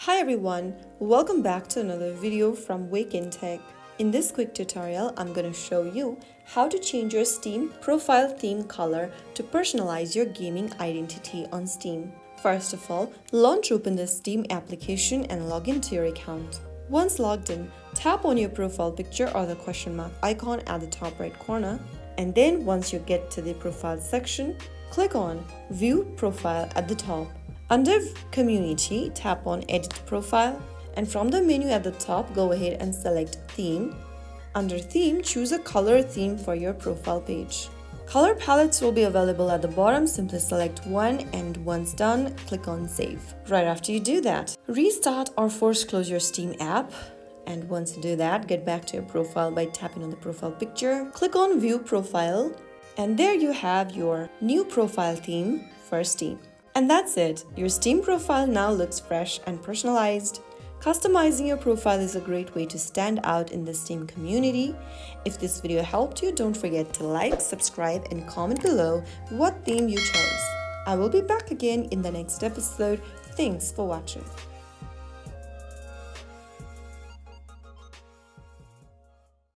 Hi everyone, welcome back to another video from Wake&Tech. In this quick tutorial, I'm going to show you how to change your Steam profile theme color to personalize your gaming identity on Steam. First of all, launch open the Steam application and log into your account. Once logged in, tap on your profile picture or the question mark icon at the top right corner. And then once you get to the profile section, click on View Profile at the top. Under Community, tap on Edit Profile, and from the menu at the top, go ahead and select Theme. Under Theme, choose a color theme for your profile page. Color palettes will be available at the bottom. Simply select one, and once done, click on Save. Right after you do that, restart or force close your Steam app. And once you do that, get back to your profile by tapping on the profile picture. Click on View Profile, and there you have your new profile theme for Steam. And that's it. Your Steam profile now looks fresh and personalized. Customizing your profile is a great way to stand out in the Steam community. If this video helped you, don't forget to like, subscribe, and comment below what theme you chose. I will be back again in the next episode. Thanks for watching.